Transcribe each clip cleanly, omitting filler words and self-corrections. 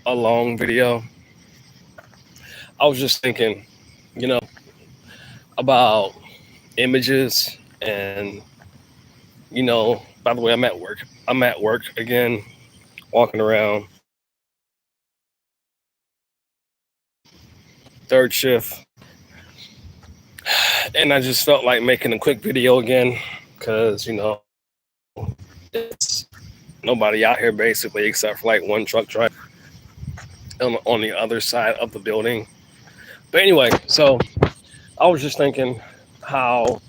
a long video. I was just thinking, you know, about images and, by the way, I'm at work. I'm at work again, walking around, third shift. And I just felt like making a quick video again because, it's nobody out here basically except for like one truck driver on the other side of the building. But anyway, so I was just thinking how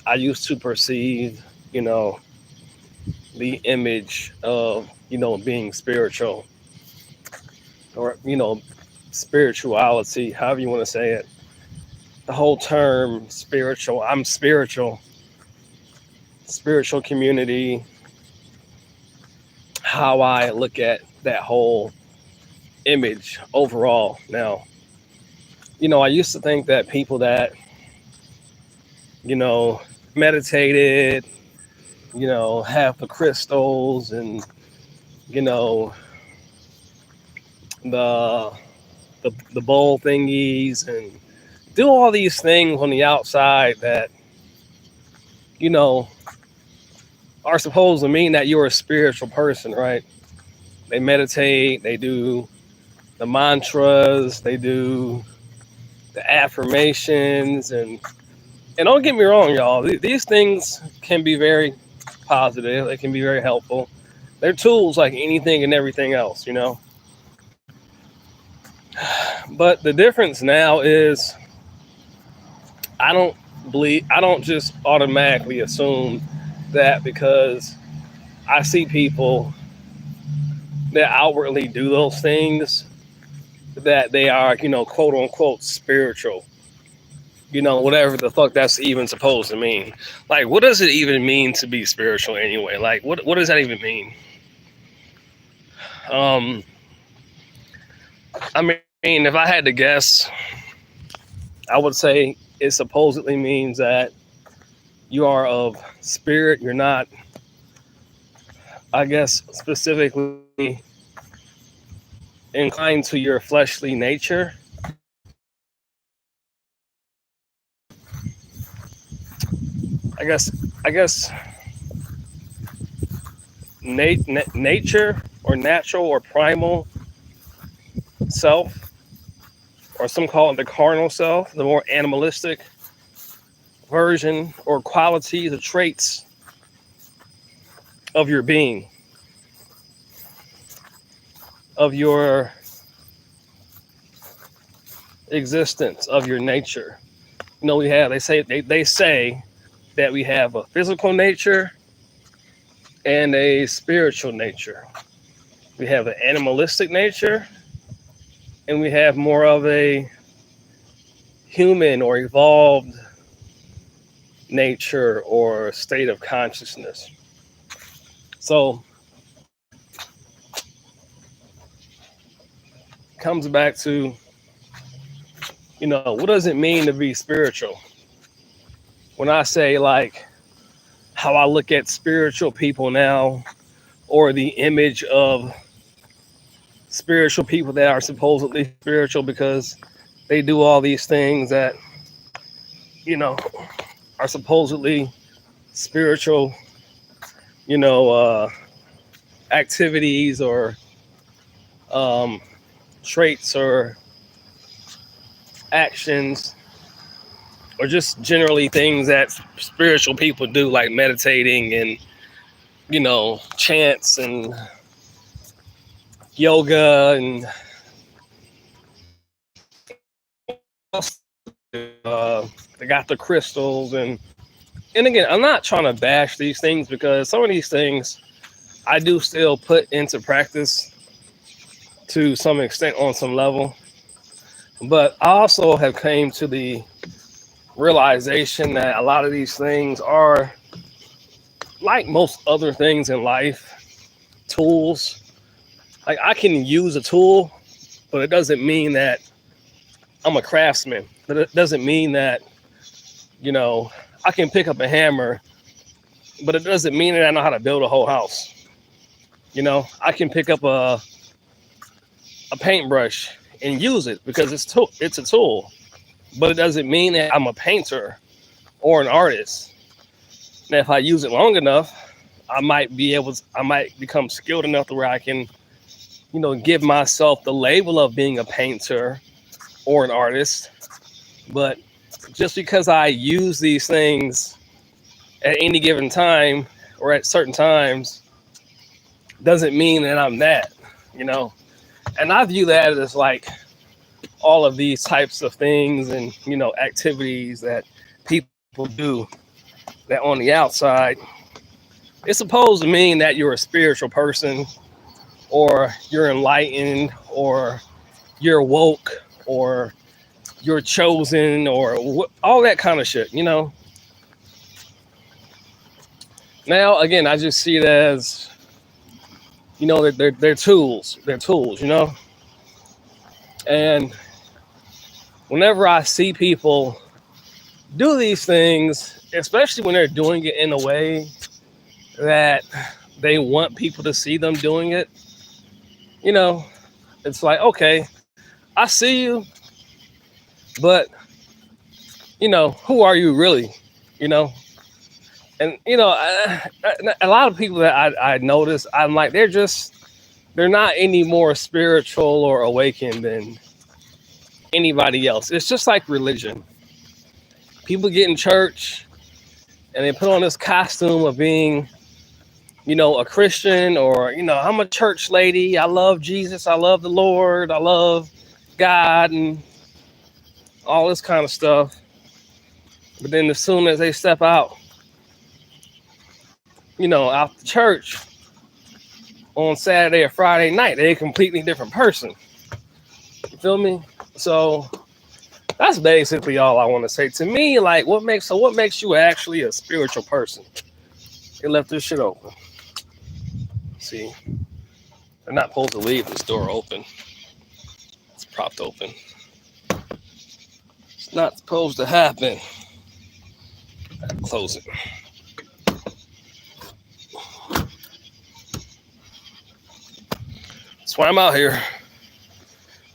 I used to perceive, you know, the image of, being spiritual or, spirituality, however you want to say it. The whole term spiritual, I'm spiritual community, how I look at that whole image overall. Now, I used to think that people that, you know, meditated, have the crystals and, you know, the the bowl thingies and do all these things on the outside that, you know, are supposed to mean that you're a spiritual person, right? They meditate, they do the mantras, they do the affirmations, and don't get me wrong, y'all. These things can be very positive. They can be very helpful. They're tools like anything and everything else, But the difference now is I don't just automatically assume that because I see people that outwardly do those things that they are, quote unquote spiritual. Whatever the fuck that's even supposed to mean. Like, what does it even mean to be spiritual anyway? Like, what does that even mean? Um, I mean, if I had to guess, I would say it supposedly means that you are of spirit. You're not, I guess, specifically inclined to your fleshly nature. I guess nature or natural or primal self, or some call it the carnal self, the more animalistic version or qualities or traits of your being, of your existence, of your nature. We have, they say that we have a physical nature and a spiritual nature. We have an animalistic nature and we have more of a human or evolved nature or state of consciousness. So it comes back to, what does it mean to be spiritual? When I say like how I look at spiritual people now, or the image of spiritual people that are supposedly spiritual because they do all these things that, you know, are supposedly spiritual, you know, uh, activities or um, traits or actions, or just generally things that spiritual people do, like meditating and, chants and yoga and they got the crystals and again, I'm not trying to bash these things because some of these things I do still put into practice to some extent on some level. But I also have came to the realization that a lot of these things are like most other things in life, tools. Like I can use a tool, but it doesn't mean that I'm a craftsman. But it doesn't mean that, you know, I can pick up a hammer, but it doesn't mean that I know how to build a whole house. I can pick up a paintbrush and use it because it's a tool, but it doesn't mean that I'm a painter or an artist. Now, if I use it long enough, I might become skilled enough to where I can, give myself the label of being a painter or an artist. But just because I use these things at any given time or at certain times doesn't mean that I'm that, you know. And I view that as like all of these types of things and, activities that people do that on the outside, it's supposed to mean that you're a spiritual person or you're enlightened or you're woke or you're chosen or all that kind of shit, Now, again, I just see it as, they're tools. They're tools, And whenever I see people do these things, especially when they're doing it in a way that they want people to see them doing it, it's like, okay, I see you, but, who are you really, And, a lot of people that I notice, I'm like, they're not any more spiritual or awakened than anybody else. It's just like religion. People get in church and they put on this costume of being, a Christian or, I'm a church lady. I love Jesus. I love the Lord. I love God and all this kind of stuff. But then as soon as they step out, out the church on Saturday or Friday night, they're a completely different person. You feel me? So that's basically all I want to say. To me, like, what makes you actually a spiritual person? They left this shit open. See, they're not supposed to leave this door open. It's propped open. It's not supposed to happen. Close it. That's why I'm out here.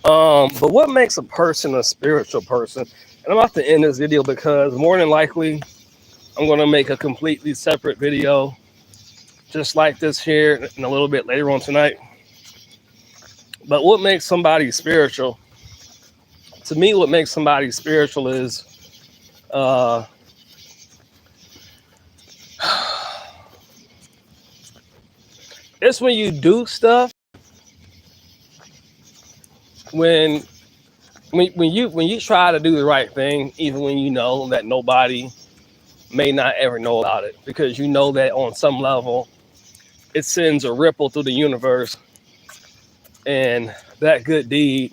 But what makes a person a spiritual person? And I'm about to end this video because more than likely I'm going to make a completely separate video just like this here in a little bit later on tonight. But what makes somebody spiritual? To me, what makes somebody spiritual is it's when you do stuff when you try to do the right thing, even when you know that nobody may not ever know about it, because you know that on some level it sends a ripple through the universe, and that good deed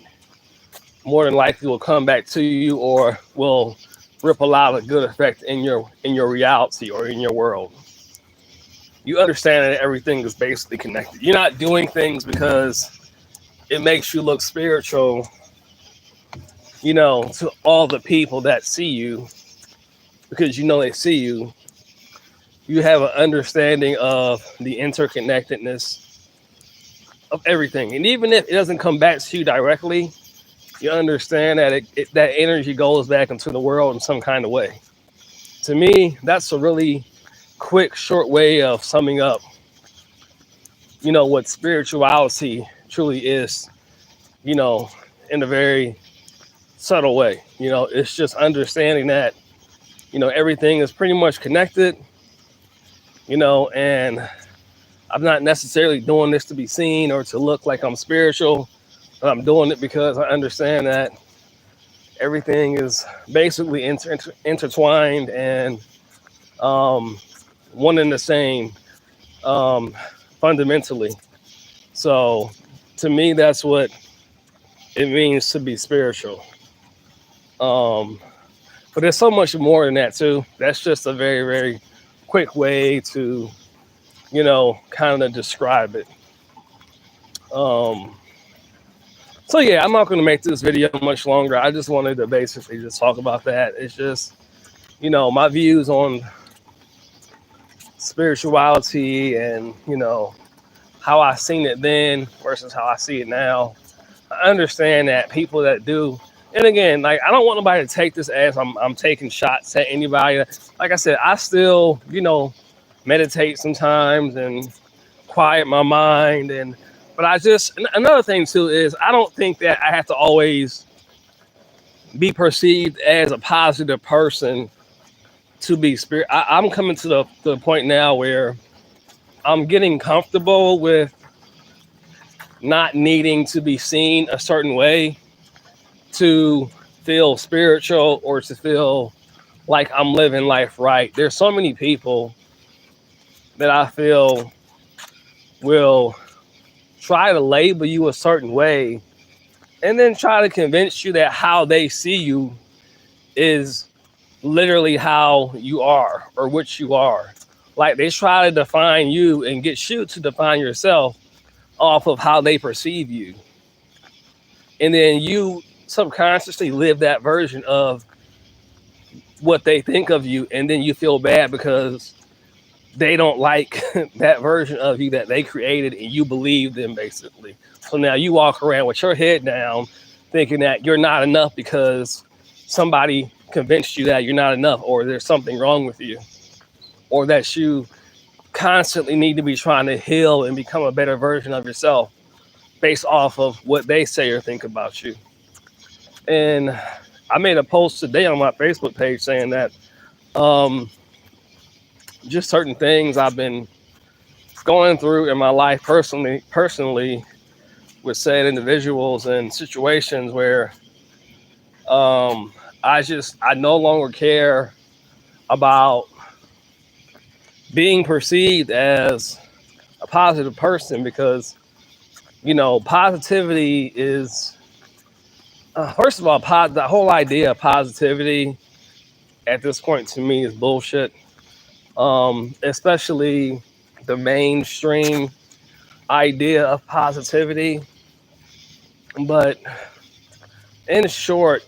more than likely will come back to you or will ripple out a good effect in your reality or in your world. You understand that everything is basically connected. You're not doing things because it makes you look spiritual, to all the people that see you, because they see you. You have an understanding of the interconnectedness of everything. And even if it doesn't come back to you directly, you understand that that energy goes back into the world in some kind of way. To me, that's a really quick, short way of summing up, what spirituality truly is, in a very subtle way. It's just understanding that, everything is pretty much connected, and I'm not necessarily doing this to be seen or to look like I'm spiritual, but I'm doing it because I understand that everything is basically intertwined and one and the same fundamentally. So to me, that's what it means to be spiritual. But there's so much more than that too. That's just a very, very quick way to, kind of describe it. So yeah, I'm not going to make this video much longer. I just wanted to basically just talk about that. It's just, my views on spirituality and, how I seen it then versus how I see it now. I understand that people that do, and again, like I don't want nobody to take this as I'm taking shots at anybody. Like I said, I still, meditate sometimes and quiet my mind, and but I just another thing too is I don't think that I have to always be perceived as a positive person to be spirit. I'm coming to the point now where I'm getting comfortable with not needing to be seen a certain way to feel spiritual or to feel like I'm living life right. There's so many people that I feel will try to label you a certain way and then try to convince you that how they see you is literally how you are or what you are. Like they try to define you and get you to define yourself off of how they perceive you. And then you subconsciously live that version of what they think of you. And then you feel bad because they don't like that version of you that they created and you believe them basically. So now you walk around with your head down thinking that you're not enough because somebody convinced you that you're not enough or there's something wrong with you or that you constantly need to be trying to heal and become a better version of yourself based off of what they say or think about you. And I made a post today on my Facebook page saying that um, just certain things I've been going through in my life personally with said individuals and situations where I no longer care about being perceived as a positive person because positivity is first of all the whole idea of positivity at this point to me is bullshit, especially the mainstream idea of positivity. But in short,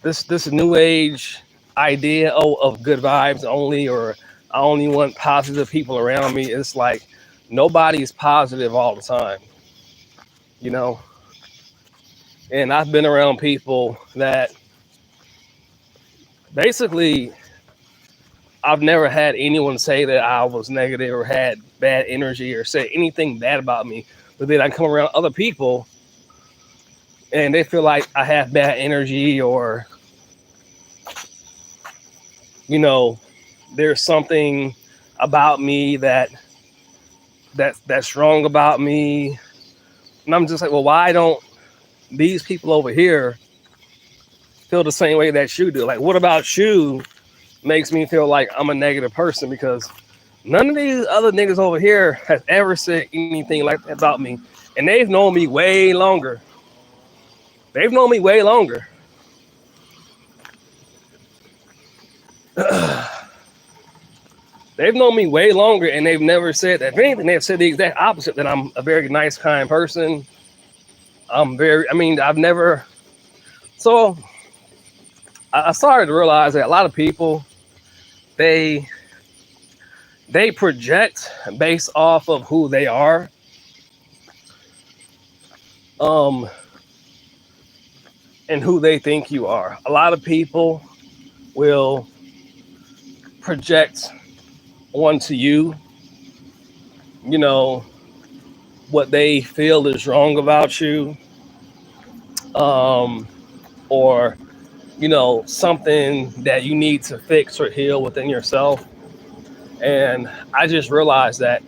this new age idea of good vibes only, or I only want positive people around me, it's like nobody's positive all the time, you know. And I've been around people that basically I've never had anyone say that I was negative or had bad energy or say anything bad about me. But then I come around other people and they feel like I have bad energy or, you know, there's something about me that's wrong about me. And I'm just like, well, why don't these people over here feel the same way that you do? Like, what about you makes me feel like I'm a negative person? Because none of these other niggas over here has ever said anything like that about me. And they've known me way longer. They've known me way longer. They've known me way longer and they've never said that. If anything, they've said the exact opposite, that I'm a very nice, kind person. I've never. So I started to realize that a lot of people, they project based off of who they are. And who they think you are. A lot of people will project onto you, you know, what they feel is wrong about you, or, something that you need to fix or heal within yourself. And I just realized that.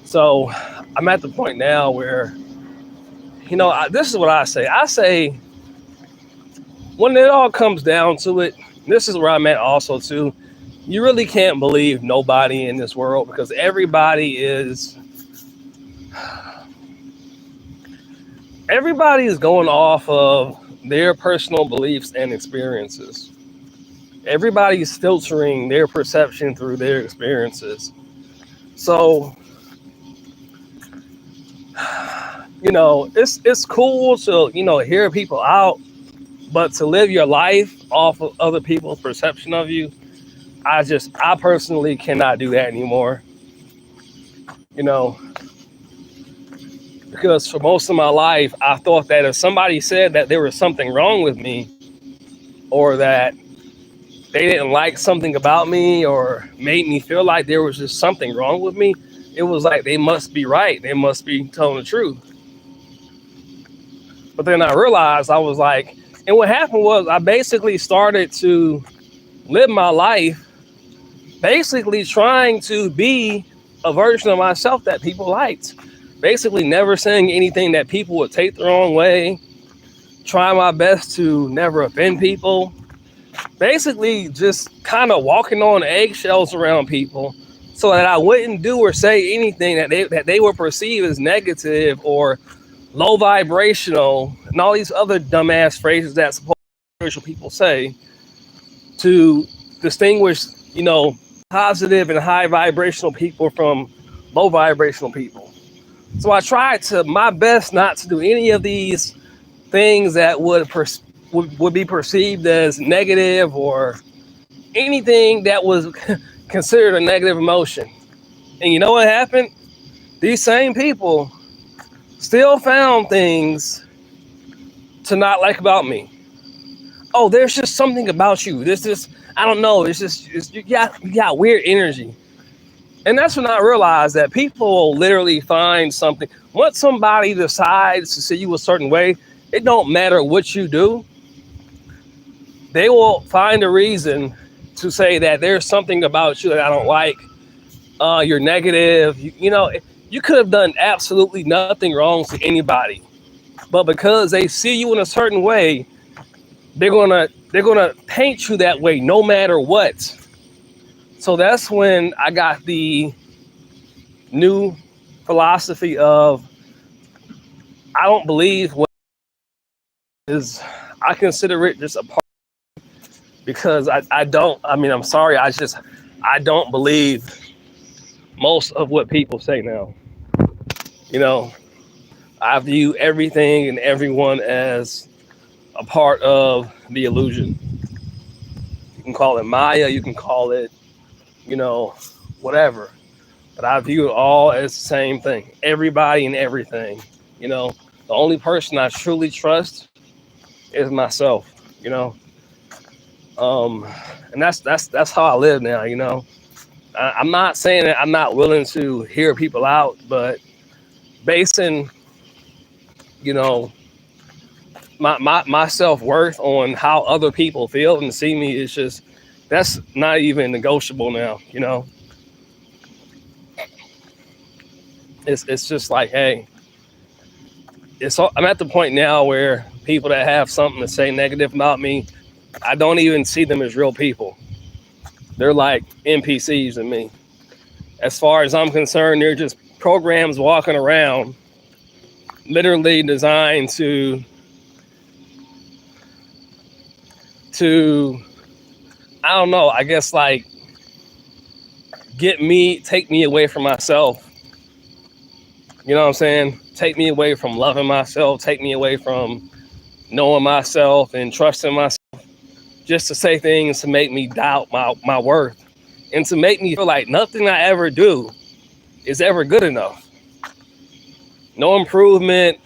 So I'm at the point now where, this is what I say. I say, when it all comes down to it, this is where I'm at also too. You really can't believe nobody in this world because everybody is going off of their personal beliefs and experiences. Everybody's filtering their perception through their experiences. So, it's cool to, hear people out, but to live your life off of other people's perception of you, I personally cannot do that anymore. You know, because for most of my life, I thought that if somebody said that there was something wrong with me, or that they didn't like something about me, or made me feel like there was just something wrong with me, it was like they must be right. They must be telling the truth. But then I realized I was like, and what happened was I basically started to live my life basically trying to be a version of myself that people liked. Basically, never saying anything that people would take the wrong way, trying my best to never offend people. Basically, just kind of walking on eggshells around people so that I wouldn't do or say anything that they would perceive as negative or low vibrational and all these other dumbass phrases that supposed spiritual people say to distinguish, positive and high vibrational people from low vibrational people. So I tried to my best not to do any of these things that would be perceived as negative, or anything that was considered a negative emotion. And you know what happened? These same people still found things to not like about me. Oh, there's just something about you. This is, I don't know. You got weird energy. And that's when I realized that people will literally find something. Once somebody decides to see you a certain way, it don't matter what you do. They will find a reason to say that there's something about you that I don't like. You're negative. You could have done absolutely nothing wrong to anybody, but because they see you in a certain way, they're gonna paint you that way no matter what. So that's when I got the new philosophy of I don't believe what is. I consider it just a part, because I don't. I mean, I'm sorry. I don't believe most of what people say now. You know, I view everything and everyone as a part of the illusion. You can call it Maya, you can call it, you know, whatever. But I view it all as the same thing. Everybody and everything. You know, the only person I truly trust is myself. You know, um, and that's how I live now. I'm not saying that I'm not willing to hear people out, but basing, you know, my self-worth on how other people feel and see me is just, that's not even negotiable now. It's just like, hey, I'm at the point now where people that have something to say negative about me, I don't even see them as real people. They're like NPCs to me. As far as I'm concerned, they're just programs walking around, literally designed to I don't know, I guess, like, take me away from myself. You know what I'm saying? Take me away from loving myself, take me away from knowing myself and trusting myself, just to say things to make me doubt my worth, and to make me feel like nothing I ever do is ever good enough. No improvement,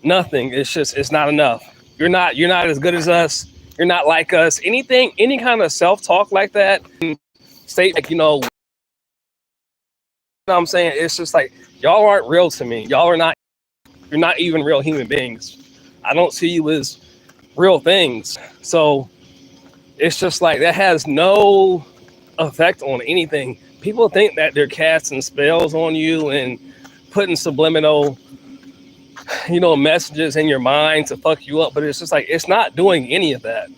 nothing. It's not enough. You're not as good as us. You're not like us. Any kind of self-talk like that, state like, what I'm saying, it's just like, y'all aren't real to me. You're not even real human beings. I don't see you as real things. So it's just like, that has no effect on anything. People think that they're casting spells on you and putting subliminal, messages in your mind to fuck you up, but it's just like, it's not doing any of that.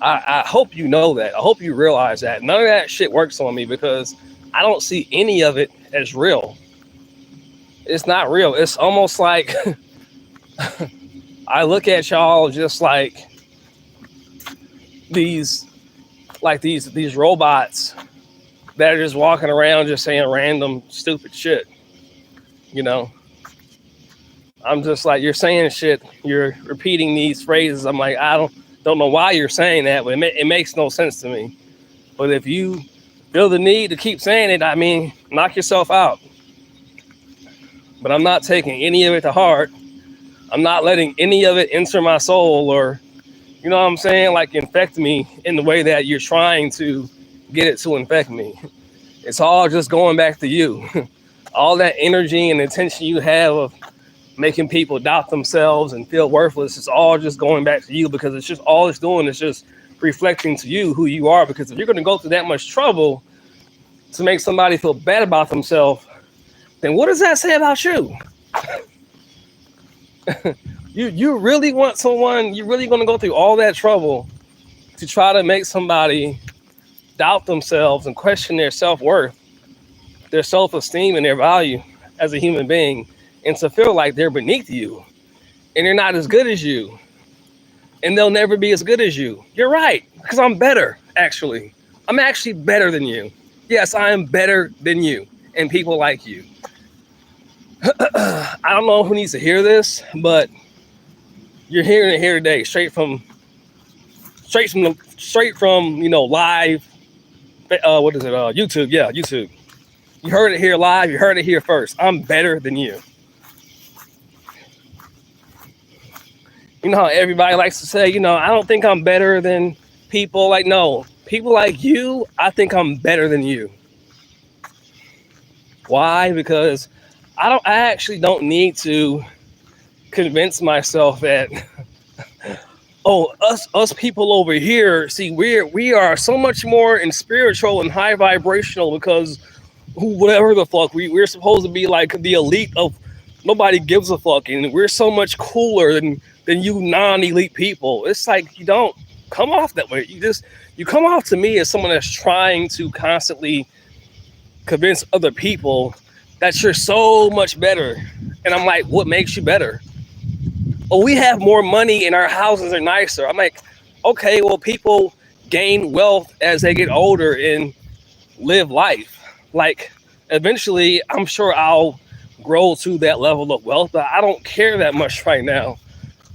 I hope you know that. I hope you realize that. None of that shit works on me, because I don't see any of it as real. It's not real. It's almost like I look at y'all just like these these robots that are just walking around just saying random stupid shit. You know, I'm just like, you're saying shit, you're repeating these phrases. I'm like, I don't know why you're saying that, but it makes no sense to me. But if you feel the need to keep saying it, I mean, knock yourself out. but I'm not taking any of it to heart. I'm not letting any of it enter my soul or, you know what I'm saying, like infect me in the way that you're trying to get it to infect me. It's all just going back to you. All that energy and attention you have of making people doubt themselves and feel worthless, it's all just going back to you because it's just all it's doing is just reflecting to you who you are. Because if you're going to go through that much trouble to make somebody feel bad about themselves, then what does that say about you? You really want someone, you're really going to go through all that trouble to try to make somebody doubt themselves and question their self-worth, their self-esteem, and their value as a human being, and to feel like they're beneath you and they're not as good as you and they'll never be as good as you. You're right, because I'm better, actually. I'm actually better than you. Yes, I am better than you and people like you. I don't know who needs to hear this, but you're hearing it here today, straight from live. What is it? YouTube. Yeah, YouTube. You heard it here live. You heard it here first. I'm better than you. You know how everybody likes to say, I don't think I'm better than people. Like, no, people like you, I think I'm better than you. Why? Because I actually don't need to convince myself that, oh, us people over here, see, we are so much more in spiritual and high vibrational because whatever the fuck, we're supposed to be like the elite of nobody gives a fuck, and we're so much cooler than you non-elite people. It's like you don't come off that way. You come off to me as someone that's trying to constantly convince other people that you're so much better. And I'm like, what makes you better? Oh, we have more money and our houses are nicer. I'm like, okay, well, people gain wealth as they get older and live life. Like, eventually, I'm sure I'll grow to that level of wealth, but I don't care that much right now.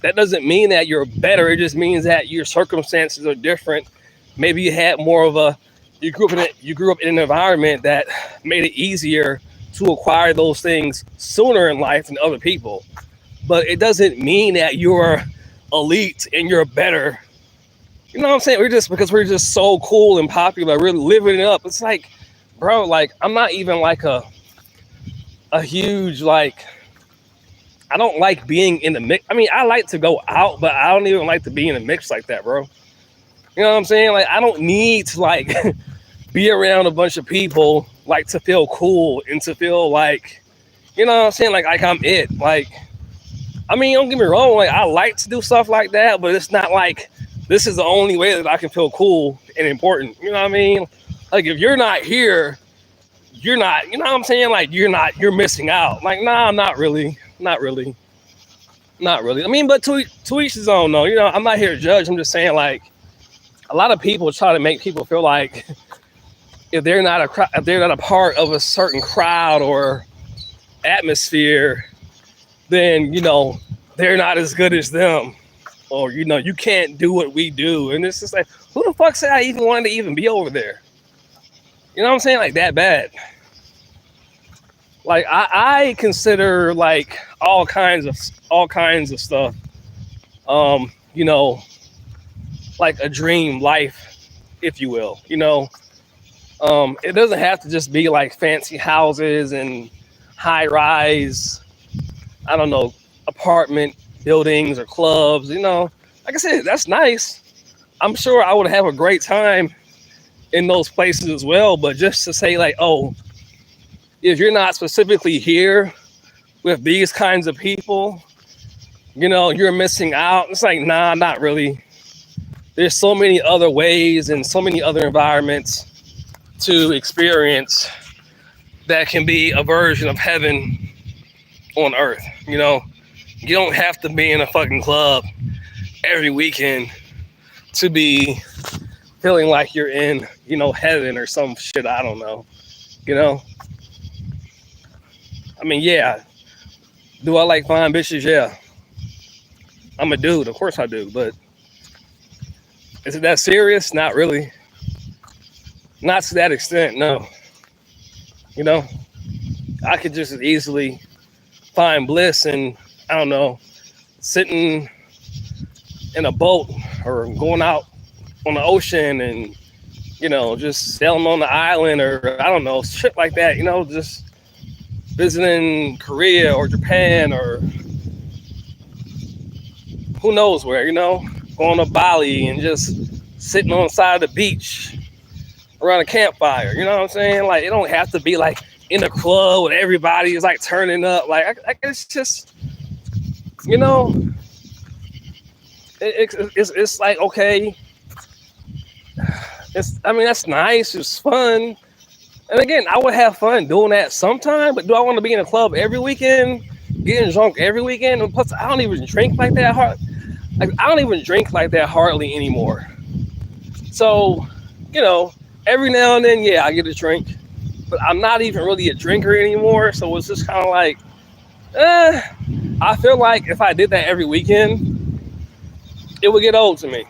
That doesn't mean that you're better. It just means that your circumstances are different. Maybe you had more of you grew up in an environment that made it easier to acquire those things sooner in life than other people. But it doesn't mean that you're elite and you're better. You know what I'm saying? Because we're just so cool and popular, we're living it up. It's like, bro, like, I'm not even like a huge, like, I don't like being in the mix. I mean, I like to go out, but I don't even like to be in a mix like that, bro. You know what I'm saying? Like, I don't need to, like, be around a bunch of people, like, to feel cool and to feel like, you know what I'm saying? Like I'm it. Like, I mean, don't get me wrong. Like, I like to do stuff like that, but it's not like this is the only way that I can feel cool and important. You know what I mean? Like, if you're not here, you're not, you know what I'm saying? Like, you're missing out. Like, nah, not really. I mean, but to each his own, though. I'm not here to judge. I'm just saying, like, a lot of people try to make people feel like if they're not a part of a certain crowd or atmosphere, then they're not as good as them, or you can't do what we do. And it's just like, who the fuck said I even wanted to even be over there? You know what I'm saying? Like, that bad. Like, I consider, like, all kinds of stuff, like a dream life, if you will. It doesn't have to just be like fancy houses and high rise, I don't know, apartment buildings or clubs. Like I said, that's nice. I'm sure I would have a great time in those places as well. But just to say, like, oh, if you're not specifically here with these kinds of people, you're missing out. It's like, nah, not really. There's so many other ways and so many other environments to experience that can be a version of heaven on earth. You don't have to be in a fucking club every weekend to be feeling like you're in, heaven or some shit. I don't know. I mean, yeah. Do I like fine bitches? Yeah. I'm a dude. Of course I do. But is it that serious? Not really. Not to that extent, no. I could just as easily find bliss in, I don't know, sitting in a boat or going out on the ocean and, just sailing on the island, or I don't know, shit like that, just visiting Korea or Japan or who knows where, going to Bali and just sitting on the side of the beach around a campfire. You know what I'm saying? Like, it don't have to be like in a club where everybody is like turning up. Like, it's just, you know, it's like, okay, I mean, that's nice. It's fun. And again, I would have fun doing that sometime, but do I want to be in a club every weekend, getting drunk every weekend? And plus, I don't even drink like that hard. Like, I don't even drink like that hardly anymore. So, every now and then, yeah, I get a drink, but I'm not even really a drinker anymore. So it's just kind of like, I feel like if I did that every weekend, it would get old to me.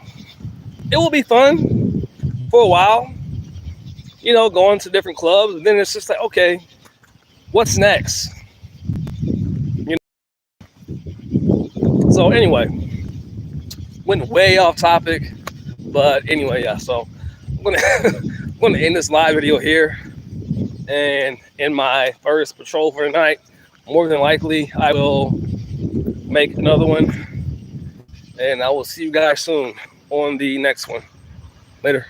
It will be fun for a while, going to different clubs. And then it's just like, okay, what's next? So anyway, went way off topic, but anyway, yeah. So I'm gonna I'm gonna end this live video here, and in my first patrol for the night, more than likely I will make another one, and I will see you guys soon on the next one. Later.